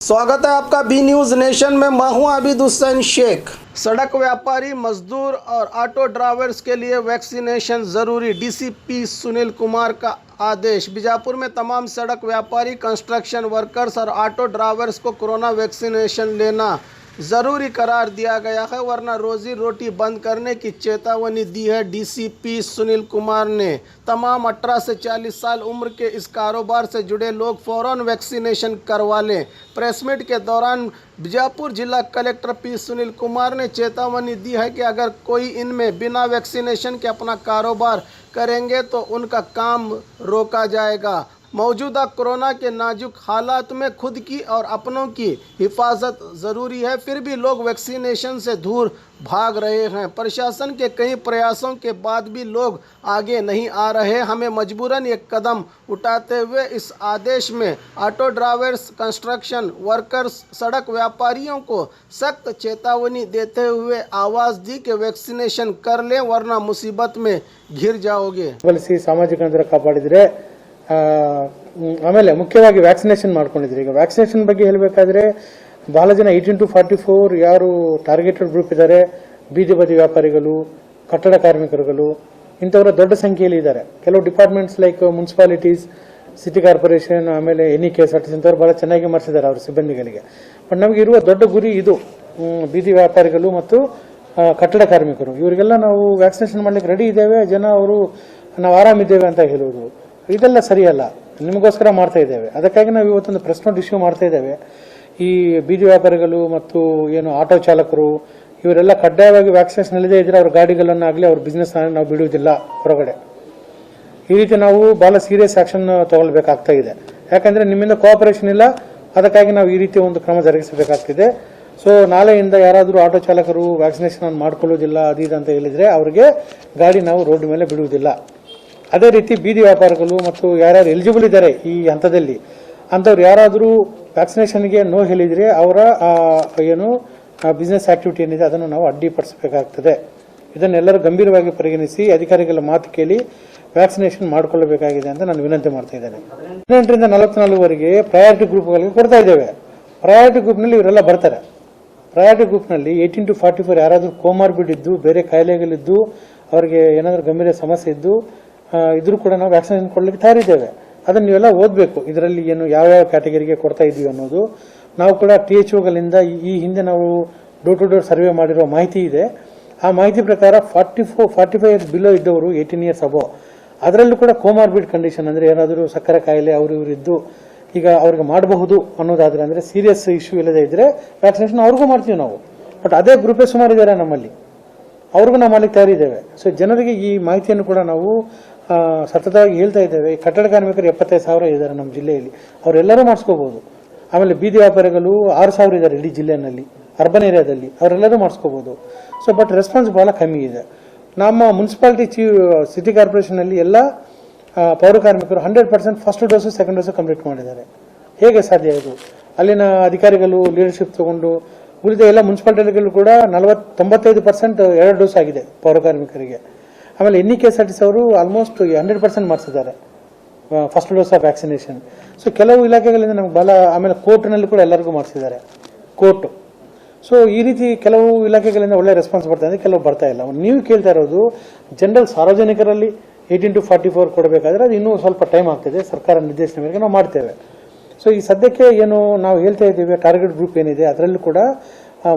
स्वागत है आपका बी न्यूज़ नेशन में। मैं हूं आबिद हुसैन शेख। सड़क व्यापारी, मजदूर और ऑटो ड्राइवर्स के लिए वैक्सीनेशन ज़रूरी, डीसीपी सुनील कुमार का आदेश। बीजापुर में तमाम सड़क व्यापारी, कंस्ट्रक्शन वर्कर्स और ऑटो ड्राइवर्स को कोरोना वैक्सीनेशन लेना ज़रूरी करार दिया गया है, वरना रोजी रोटी बंद करने की चेतावनी दी है डीसीपी सुनील कुमार ने। तमाम 18 से 40 साल उम्र के इस कारोबार से जुड़े लोग फ़ौरन वैक्सीनेशन करवा लें। प्रेस मीट के दौरान बीजापुर जिला कलेक्टर पी सुनील कुमार ने चेतावनी दी है कि अगर कोई इनमें बिना वैक्सीनेशन के अपना कारोबार करेंगे तो उनका काम रोका जाएगा। मौजूदा कोरोना के नाजुक हालात में खुद की और अपनों की हिफाजत ज़रूरी है, फिर भी लोग वैक्सीनेशन से दूर भाग रहे हैं। प्रशासन के कई प्रयासों के बाद भी लोग आगे नहीं आ रहे। हमें मजबूरन एक कदम उठाते हुए इस आदेश में ऑटो ड्राइवर्स, कंस्ट्रक्शन वर्कर्स, सड़क व्यापारियों को सख्त चेतावनी देते हुए आवाज़ दी कि वैक्सीनेशन कर लें, वरना मुसीबत में घिर जाओगे। सामाजिक अंतर ಕಾಪಾಡಿದ್ರೆ ಆಮೇಲೆ ಮುಖ್ಯವಾಗಿ ವ್ಯಾಕ್ಸಿನೇಷನ್ ಮಾಡ್ಕೊಂಡಿದ್ರು। ಈಗ ವ್ಯಾಕ್ಸಿನೇಷನ್ ಬಗ್ಗೆ ಹೇಳಬೇಕಾದ್ರೆ ಬಹಳ ಜನ 18 to 44 ಯಾರು ಟಾರ್ಗೆಟೆಡ್ ಗ್ರೂಪ್ ಇದ್ದಾರೆ, ಬೀದಿ ಬದಿ ವ್ಯಾಪಾರಿಗಳು, ಕಟ್ಟಡ ಕಾರ್ಮಿಕರುಗಳು, ಇಂಥವರ ದೊಡ್ಡ ಸಂಖ್ಯೆಯಲ್ಲಿ ಇದ್ದಾರೆ। ಕೆಲವು departments like municipalities, city corporation, ಆಮೇಲೆ NKSRTC ಇಂಥವ್ರು ಬಹಳ ಚೆನ್ನಾಗಿ ಮಾಡಿಸಿದ್ದಾರೆ ಅವರ ಸಿಬ್ಬಂದಿಗಳಿಗೆ। ಬಟ್ ನಮಗೆ ಇರುವ ದೊಡ್ಡ ಗುರಿ ಇದು, ಬೀದಿ ವ್ಯಾಪಾರಿಗಳು ಮತ್ತು ಕಟ್ಟಡ ಕಾರ್ಮಿಕರು, ಇವರಿಗೆಲ್ಲ ನಾವು ವ್ಯಾಕ್ಸಿನೇಷನ್ ಮಾಡ್ಲಿಕ್ಕೆ ರೆಡಿ ಇದ್ದೇವೆ, ಜನ ಅವರು ನಾವು ಆರಾಮಿದ್ದೇವೆ ಅಂತ ಹೇಳುವುದು ಇದೆಲ್ಲ ಸರಿಯಲ್ಲ। ನಿಮಗೋಸ್ಕರ ಮಾಡ್ತಾ ಇದ್ದೇವೆ, ಅದಕ್ಕಾಗಿ ನಾವು ಇವತ್ತೊಂದು ಪ್ರೆಸ್ ನೋಟ್ ಇಶ್ಯೂ ಮಾಡ್ತಾ ಇದ್ದೇವೆ। ಈ ಬೀದಿ ವ್ಯಾಪಾರಿಗಳು ಮತ್ತು ಏನು ಆಟೋ ಚಾಲಕರು ಇವರೆಲ್ಲ ಕಡ್ಡಾಯವಾಗಿ ವ್ಯಾಕ್ಸಿನೇಷನ್ ಇಲ್ಲದೆ ಇದ್ರೆ ಅವ್ರ ಗಾಡಿಗಳನ್ನಾಗಲಿ ಅವ್ರ ಬಿಸ್ನೆಸ್ ನಾವು ಬಿಡುವುದಿಲ್ಲ ಹೊರಗಡೆ। ಈ ರೀತಿ ನಾವು ಬಹಳ ಸೀರಿಯಸ್ ಆಕ್ಷನ್ ತಗೊಳ್ಬೇಕಾಗ್ತಾ ಇದೆ, ಯಾಕಂದ್ರೆ ನಿಮ್ಮಿಂದ ಕೋಆಪರೇಷನ್ ಇಲ್ಲ, ಅದಕ್ಕಾಗಿ ನಾವು ಈ ರೀತಿ ಒಂದು ಕ್ರಮ ಜರುಗಿಸಬೇಕಾಗ್ತಿದೆ। ಸೊ ನಾಳೆಯಿಂದ ಯಾರಾದರೂ ಆಟೋ ಚಾಲಕರು ವ್ಯಾಕ್ಸಿನೇಷನ್ ಮಾಡ್ಕೊಳ್ಳೋದಿಲ್ಲ ಅದು ಅಂತ ಹೇಳಿದ್ರೆ ಅವರಿಗೆ ಗಾಡಿ ನಾವು ರೋಡ್ ಮೇಲೆ ಬಿಡುವುದಿಲ್ಲ। ಅದೇ ರೀತಿ ಬೀದಿ ವ್ಯಾಪಾರಿಗಳು ಮತ್ತು ಯಾರ್ಯಾರು ಎಲಿಜಿಬಲ್ ಇದ್ದಾರೆ ಈ ಹಂತದಲ್ಲಿ ಅಂಥವ್ರು ಯಾರಾದರೂ ವ್ಯಾಕ್ಸಿನೇಷನ್ಗೆ ನೋ ಹೇಳಿದರೆ ಅವರ ಏನು ಬಿಸ್ನೆಸ್ ಆಕ್ಟಿವಿಟಿ ಏನಿದೆ ಅದನ್ನು ನಾವು ಅಡ್ಡಿಪಡಿಸಬೇಕಾಗ್ತದೆ। ಇದನ್ನೆಲ್ಲರೂ ಗಂಭೀರವಾಗಿ ಪರಿಗಣಿಸಿ ಅಧಿಕಾರಿಗಳ ಮಾತು ಕೇಳಿ ವ್ಯಾಕ್ಸಿನೇಷನ್ ಮಾಡಿಕೊಳ್ಳಬೇಕಾಗಿದೆ ಅಂತ ನಾನು ವಿನಂತಿ ಮಾಡ್ತಾ ಇದ್ದೇನೆ। 18ರಿಂದ 44ವರೆಗೆ ಪ್ರಯಾರಿಟಿ ಗ್ರೂಪ್ಗಳಿಗೆ ಕೊಡ್ತಾ ಇದ್ದೇವೆ। ಪ್ರಯಾರಿಟಿ ಗ್ರೂಪ್ನಲ್ಲಿ ಇವರೆಲ್ಲ ಬರ್ತಾರೆ। ಪ್ರಯಾರಿಟಿ ಗ್ರೂಪ್ನಲ್ಲಿ 18 to 44 ಯಾರಾದರೂ ಕೋಮಾರ್ಬಿಡ್ ಇದ್ದು, ಬೇರೆ ಕಾಯಿಲೆಗಳಿದ್ದು, ಅವರಿಗೆ ಏನಾದರೂ ಗಂಭೀರ ಸಮಸ್ಯೆ ಇದ್ದು ಇದ್ರೂ ಕೂಡ ನಾವು ವ್ಯಾಕ್ಸಿನೇಷನ್ ಕೊಡ್ಲಿಕ್ಕೆ ತಯಾರಿದ್ದೇವೆ। ಅದನ್ನು ನೀವೆಲ್ಲ ಓದಬೇಕು, ಇದರಲ್ಲಿ ಏನು ಯಾವ್ಯಾವ ಕ್ಯಾಟಗರಿಗೆ ಕೊಡ್ತಾ ಇದೀವಿ ಅನ್ನೋದು। ನಾವು ಕೂಡ THOಗಳಿಂದ ಈ ಹಿಂದೆ ನಾವು ಡೋರ್ ಟು ಡೋರ್ ಸರ್ವೆ ಮಾಡಿರೋ ಮಾಹಿತಿ ಇದೆ। ಆ ಮಾಹಿತಿ ಪ್ರಕಾರ 45 ಇಯರ್ಸ್ ಬಿಲೋ ಇದ್ದವರು 18 ಇಯರ್ಸ್ ಅಬೋ, ಅದರಲ್ಲೂ ಕೂಡ ಕೋಮಾರ್ಬಿಡ್ ಕಂಡೀಷನ್ ಅಂದರೆ ಏನಾದರೂ ಸಕ್ಕರೆ ಕಾಯಿಲೆ ಅವರು ಇವರಿದ್ದು ಈಗ ಅವ್ರಿಗೆ ಮಾಡಬಹುದು ಅನ್ನೋದಾದ್ರೆ, ಅಂದರೆ ಸೀರಿಯಸ್ ಇಶ್ಯೂ ಇಲ್ಲದೆ ಇದ್ರೆ ವ್ಯಾಕ್ಸಿನೇಷನ್ ಅವ್ರಿಗೂ ಮಾಡ್ತೀವಿ ನಾವು। ಬಟ್ ಅದೇ ಗ್ರೂಪೇ ಸುಮಾರು ಇದ್ದಾರೆ ನಮ್ಮಲ್ಲಿ, ಅವ್ರಿಗೂ ನಾವು ಮಾಡ್ಲಿಕ್ಕೆ ತಯಾರಿದ್ದೇವೆ। ಸೊ ಜನರಿಗೆ ಈ ಮಾಹಿತಿಯನ್ನು ಕೂಡ ನಾವು ಸತತವಾಗಿ ಹೇಳ್ತಾ ಇದ್ದೇವೆ। ಕಟ್ಟಡ ಕಾರ್ಮಿಕರು 75,000 ಇದ್ದಾರೆ ನಮ್ಮ ಜಿಲ್ಲೆಯಲ್ಲಿ, ಅವರೆಲ್ಲರೂ ಮಾಡಿಸ್ಕೋಬಹುದು। ಆಮೇಲೆ ಬೀದಿ ವ್ಯಾಪಾರಿಗಳು 6,000 ಇದ್ದಾರೆ ಇಡೀ ಜಿಲ್ಲೆಯಲ್ಲಿ, ಅರ್ಬನ್ ಏರಿಯಾದಲ್ಲಿ, ಅವರೆಲ್ಲರೂ ಮಾಡಿಸ್ಕೋಬಹುದು। ಸೊ ಬಟ್ ರೆಸ್ಪಾನ್ಸ್ ಬಹಳ ಕಮ್ಮಿ ಇದೆ। ನಮ್ಮ ಮುನ್ಸಿಪಾಲಿಟಿ ಸಿಟಿ ಕಾರ್ಪೊರೇಷನ್ ಅಲ್ಲಿ ಎಲ್ಲ ಪೌರ ಕಾರ್ಮಿಕರು 100% first dose second dose complete ಮಾಡಿದ್ದಾರೆ। ಹೇಗೆ ಸಾಧ್ಯ ಇದು? ಅಲ್ಲಿನ ಅಧಿಕಾರಿಗಳು ಲೀಡರ್ಶಿಪ್ ತಗೊಂಡು ಉಳಿದ ಎಲ್ಲ ಮುನ್ಸಿಪಾಲಿಟಿಗಳು ಕೂಡ 95% 2 ಡೋಸ್ ಆಗಿದೆ ಪೌರ ಕಾರ್ಮಿಕರಿಗೆ। ಆಮೇಲೆ NKSRTC ಅವರು ಆಲ್ಮೋಸ್ಟ್ 100% ಮಾಡಿಸಿದ್ದಾರೆ first dose of vaccination. So ಕೆಲವು ಇಲಾಖೆಗಳಿಂದ ನಮ್ಗೆ ಬಹಳ, ಆಮೇಲೆ ಕೋರ್ಟ್ನಲ್ಲಿ ಕೂಡ ಎಲ್ಲರಿಗೂ ಮಾಡಿಸಿದ್ದಾರೆ ಕೋರ್ಟ್। ಸೊ ಈ ರೀತಿ ಕೆಲವು ಇಲಾಖೆಗಳಿಂದ ಒಳ್ಳೆ ರೆಸ್ಪಾನ್ಸ್ ಬರ್ತಾ ಇದೆ, ಕೆಲವು ಬರ್ತಾ ಇಲ್ಲ। ನೀವು ಕೇಳ್ತಾ ಇರೋದು ಜನರಲ್ ಸಾರ್ವಜನಿಕರಲ್ಲಿ 18 to 44 ಕೊಡಬೇಕಾದ್ರೆ ಅದು ಇನ್ನೂ ಸ್ವಲ್ಪ ಟೈಮ್ ಆಗ್ತದೆ, ಸರ್ಕಾರ ನಿರ್ದೇಶನ ಮೇರೆಗೆ ನಾವು ಮಾಡ್ತೇವೆ। ಸೊ ಈ ಸದ್ಯಕ್ಕೆ ಏನು ನಾವು ಹೇಳ್ತಾ ಇದ್ದೀವಿ, ಟಾರ್ಗೆಟ್ ಗ್ರೂಪ್ ಏನಿದೆ ಅದರಲ್ಲೂ ಕೂಡ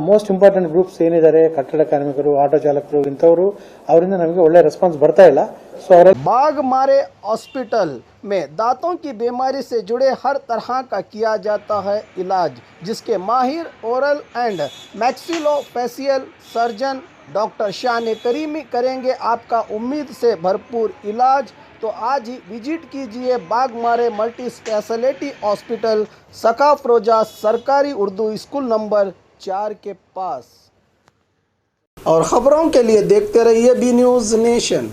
ಮೋಸ್ಟ್ ಇಂಪಾರ್ಟೆಂಟ್ ಗ್ರೂಪ್ಸ್ ಏನಿದ್ದಾರೆ, ಕಟ್ಟಡ ಕಾರ್ಮಿಕರು, ಆಟೋ ಚಾಲಕರು, ಇಂಥವರು, ಅವರಿಂದ ನಮಗೆ ಒಳ್ಳೆ ರೆಸ್ಪಾನ್ಸ್ ಬರ್ತಾ ಇಲ್ಲ। ಸೊ ಅವರ बाघमारे हॉस्पिटल में दांतों की बीमारी से जुड़े हर तरह का किया जाता है इलाज, जिसके माहिर oral and maxillofacial surgeon doctor शान करीमी करेंगे आपका उम्मीद से भरपूर इलाज। तो आज ही विजिट कीजिए बाघमारे मल्टी स्पेशलिटी हॉस्पिटल, सकाफरोजा सरकारी उर्दू स्कूल नंबर 4 के पास। और खबरों के लिए देखते रहिए बी न्यूज़ नेशन।